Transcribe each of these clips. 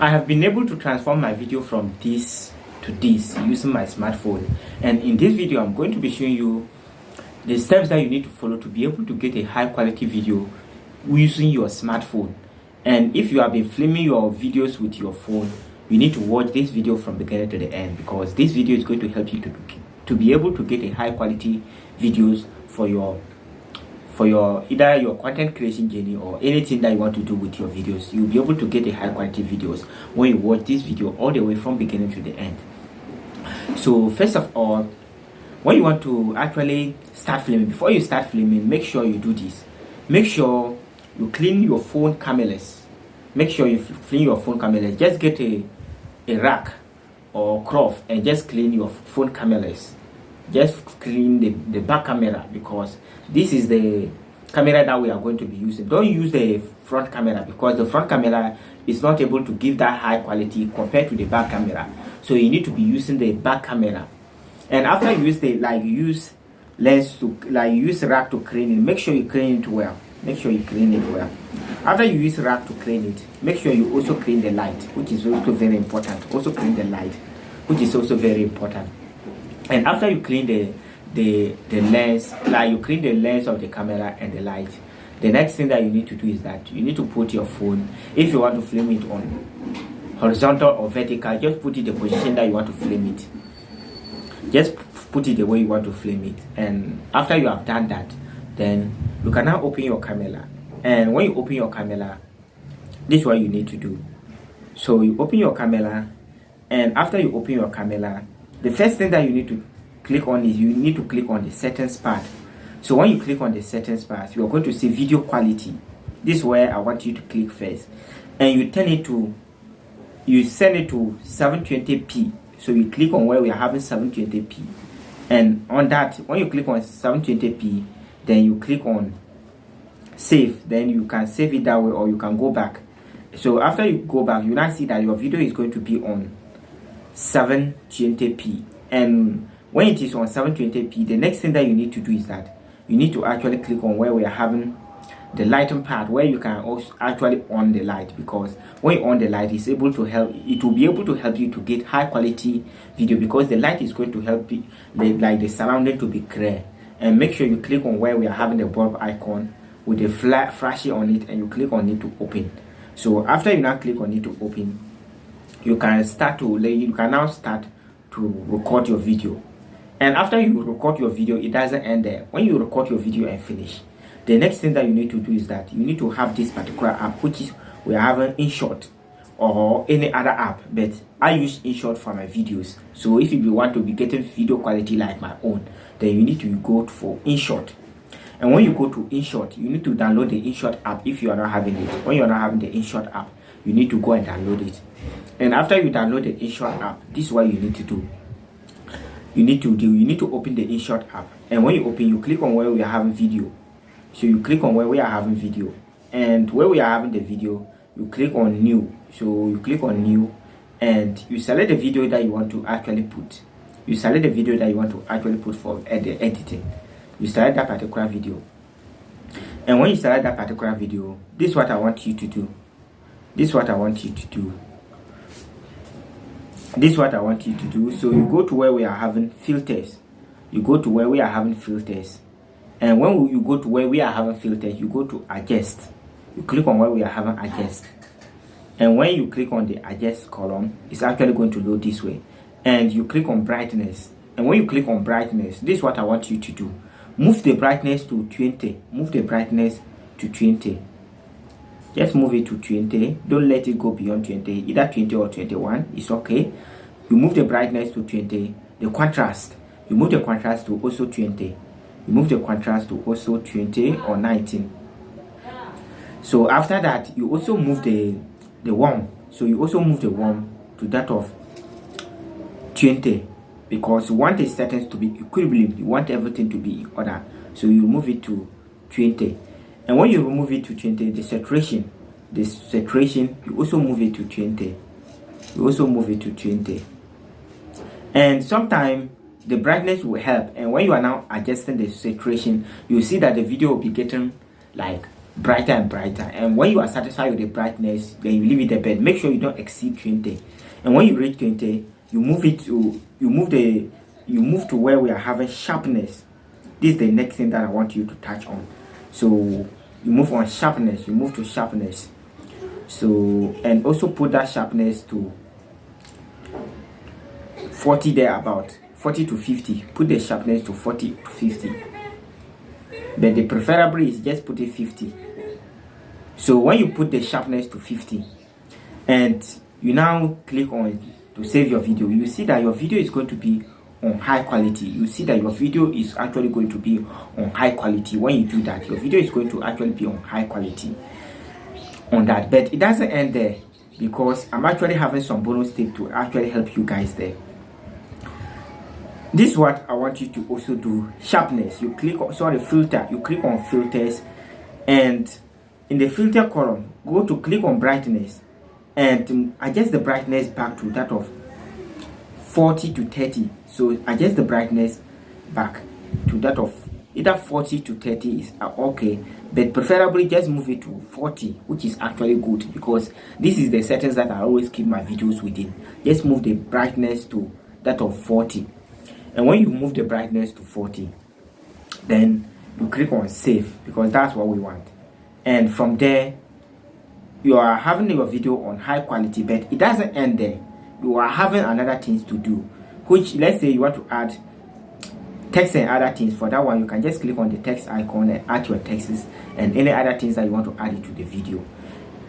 I have been able to transform my video from this to this using my smartphone, and in this video I'm going to be showing you the steps that you need to follow to be able to get a high quality video using your smartphone. And if you have been filming your videos with your phone, you need to watch this video from beginning to the end, because this video is going to help you to be able to get a high quality videos for your either your content creation journey or anything that you want to do with your videos. You'll be able to get a high quality videos when you watch this video all the way from beginning to the end. So first of all, when you want to actually start filming, before you start filming, make sure you do this. Make sure you clean your phone cameras. Make sure you clean your phone cameras. Just get a rack or cloth and just clean your phone cameras. Just clean the back camera, because this is the camera that we are going to be using. Don't use the front camera, because the front camera is not able to give that high quality compared to the back camera. So you need to be using the back camera. And after you use use lens to use rack to clean it, make sure you clean it well. Make sure you clean it well. After you use rack to clean it, make sure you also clean the light, which is also very important. Also clean the light, which is also very important. And after you clean the lens, you clean the lens of the camera and the light, the next thing that you need to do is that you need to put your phone, if you want to film it on horizontal or vertical, just put it the position that you want to film it. Just put it the way you want to film it. And after you have done that, then you can now open your camera. And when you open your camera, this is what you need to do. So you open your camera, and after you open your camera, the first thing that you need to click on is you need to click on the settings part. So when you click on the settings part, you are going to see video quality. This is where I want you to click first, and you send it to 720p. So you click on where we are having 720p, and on that, when you click on 720p, then you click on save. Then you can save it that way, or you can go back. So after you go back, you now see that your video is going to be on 720p. And when it is on 720p, the next thing that you need to do is that you need to actually click on where we are having the lighting part, where you can also actually on the light, because when you on the light, it will be able to help you to get high quality video, because the light is going to help you, the surrounding to be clear. And make sure you click on where we are having the bulb icon with the flashy on it, and you click on it to open. So after you now click on it to open, you can now start to record your video. And after you record your video, it doesn't end there. When you record your video and finish, the next thing that you need to do is that you need to have this particular app, which is we are having InShot or any other app, but I use InShot for my videos. So if you want to be getting video quality like my own, then you need to go for InShot. And when you go to InShot, you need to download the InShot app if you are not having it. When you are not having the InShot app, you need to go and download it. And after you download the InShot app, this is what you need to do. You need to open the InShot app. And when you open, you click on where we are having video. So you click on where we are having video. And where we are having the video, you click on new. So you click on new, and you select the video that you want to actually put. You select the video that you want to actually put for the editing. You select that particular video. And when you select that particular video, this is what I want you to do. This is what I want you to do. This is what I want you to do. So you go to where we are having filters. You go to where we are having filters. And when you go to where we are having filters, you go to adjust. You click on where we are having adjust. And when you click on the adjust column, it's actually going to load this way. And you click on brightness. And when you click on brightness, this is what I want you to do. Move the brightness to 20. Move the brightness to 20. Just move it to 20. Don't let it go beyond 20. Either 20 or 21. It's okay. You move the brightness to 20. The contrast, you move the contrast to also 20. You move the contrast to also 20 or 19. So after that, you also move the warm. So you also move the warm to that of 20, because you want the settings to be equilibrium. You want everything to be in order. So you move it to 20. And when you remove it to 20, the saturation, you also move it to 20. You also move it to 20. And sometimes the brightness will help. And when you are now adjusting the saturation, you see that the video will be getting like brighter and brighter. And when you are satisfied with the brightness, then you leave it a bit. Make sure you don't exceed 20. And when you reach 20, you move to where we are having sharpness. This is the next thing that I want you to touch on. So you move on sharpness, you move to sharpness. So, and also put that sharpness to 40 there, about 40 to 50. Put the sharpness to 40 to 50. But the preferable is just put it 50. So when you put the sharpness to 50 and you now click on to save your video, you see that your video is going to be on high quality. You see that your video is actually going to be on high quality. When you do that, your video is going to actually be on high quality on that. But it doesn't end there, because I'm actually having some bonus tip to actually help you guys there. This is what I want you to also do. Sharpness, you click on, filter, you click on filters, and in the filter column, go to click on brightness and adjust the brightness back to that of 40 to 30. So adjust the brightness back to that of either 40 to 30 is okay, but preferably just move it to 40, which is actually good, because this is the settings that I always keep my videos within. Just move the brightness to that of 40. And when you move the brightness to 40, then you click on save, because that's what we want. And from there, you are having your video on high quality, but it doesn't end there. You are having another things to do, which, let's say you want to add text and other things. For that one, you can just click on the text icon and add your texts and any other things that you want to add into the video.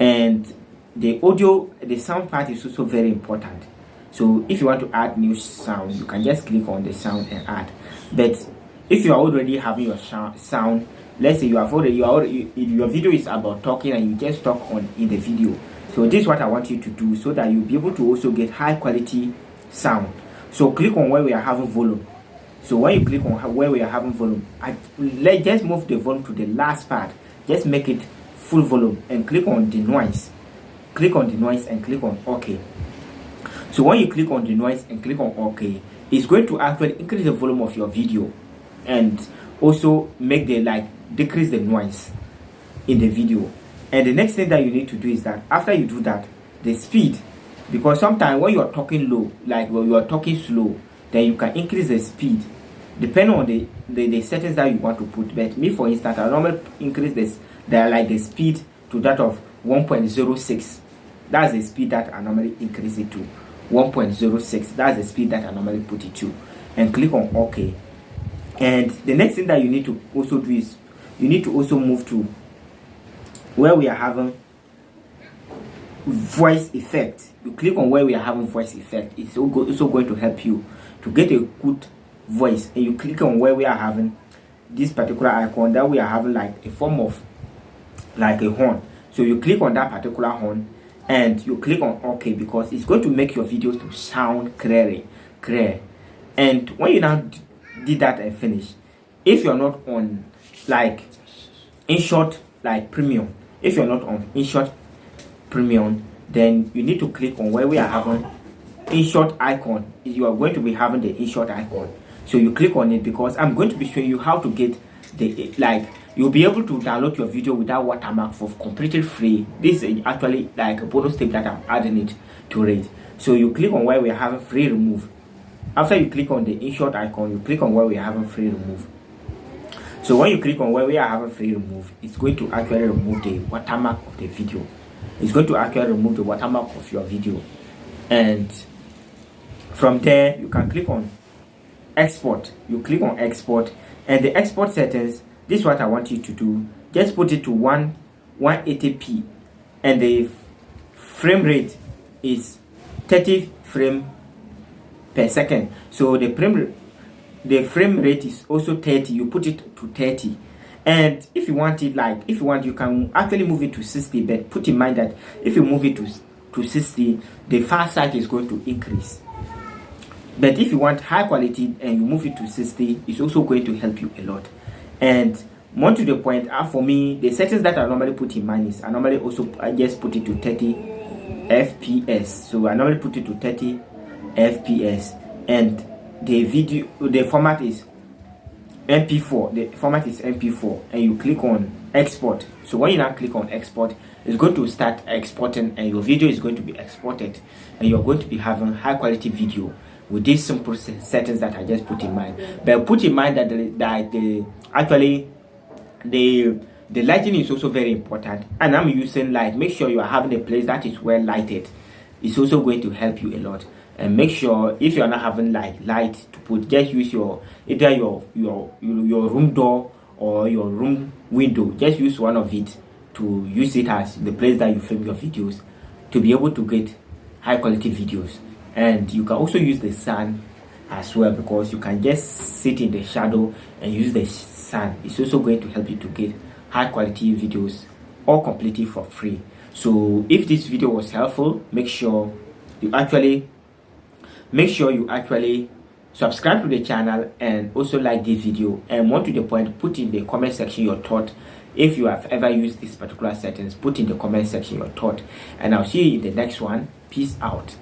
And the audio, the sound part is also very important. So if you want to add new sound, you can just click on the sound and add. But if you are already having your sound, let's say your video is about talking and you just talk on in the video. So this is what I want you to do, so that you'll be able to also get high quality sound. So click on where we are having volume. So when you click on where we are having volume, let's just move the volume to the last part. Just make it full volume and click on the noise. Click on the noise and click on OK. So when you click on the noise and click on OK, it's going to actually increase the volume of your video and also make the decrease the noise in the video. And the next thing that you need to do is that after you do that, the speed, because sometimes when you are talking low, like when you are talking slow, then you can increase the speed depending on the settings that you want to put. But me, for instance, I normally increase the speed to that of 1.06. That's the speed that I normally increase it to. 1.06. That's the speed that I normally put it to. And click on OK. And the next thing that you need to also do is you need to also move to where we are having voice effect. You click on where we are having voice effect. It's also going to help you to get a good voice. And you click on where we are having this particular icon that we are having like a form of like a horn. So you click on that particular horn and you click on OK, because it's going to make your videos to sound clear. And when you now did that and finish, if you're not on like InShot like premium, if you're not on InShot premium, then you need to click on where we are having InShot icon. You are going to be having the InShot icon, so you click on it, because I'm going to be showing you how to get the you'll be able to download your video without watermark for completely free. This is actually like a bonus tip that I'm adding it to it. So you click on where we are having free remove. After you click on the InShot icon, you click on where we are having free remove. So when you click on where we are having free remove, it's going to actually remove the watermark of the video. It's going to actually remove the watermark of your video. And from there, you can click on export. You click on export, and the export settings, this is what I want you to do. Just put it to 180p, and the frame rate is 30 frames per second. So the frame rate is also 30. You put it to 30. And if you want it, you can actually move it to 60, but put in mind that if you move it to 60, the file size is going to increase. But if you want high quality and you move it to 60, it's also going to help you a lot. And more to the point, for me, the settings that I normally put in mind is I just put it to 30 FPS. So I normally put it to 30 FPS, and the format is MP4. The format is MP4, and you click on export. So when you now click on export, it's going to start exporting, and your video is going to be exported, and you're going to be having high quality video with these simple settings that I just put in mind. But put in mind that the lighting is also very important, and I'm using light. Make sure you are having a place that is well lighted. It's also going to help you a lot. And make sure if you are not having light to put, just use either your room door or your room window. Just use one of it to use it as the place that you film your videos, to be able to get high quality videos. And you can also use the sun as well, because you can just sit in the shadow and use the sun. It's also going to help you to get high quality videos, all completely for free. So if this video was helpful, make sure you actually subscribe to the channel, and also like this video. And more to the point, put in the comment section your thought. If you have ever used this particular settings, put in the comment section your thought, and I'll see you in the next one. Peace out.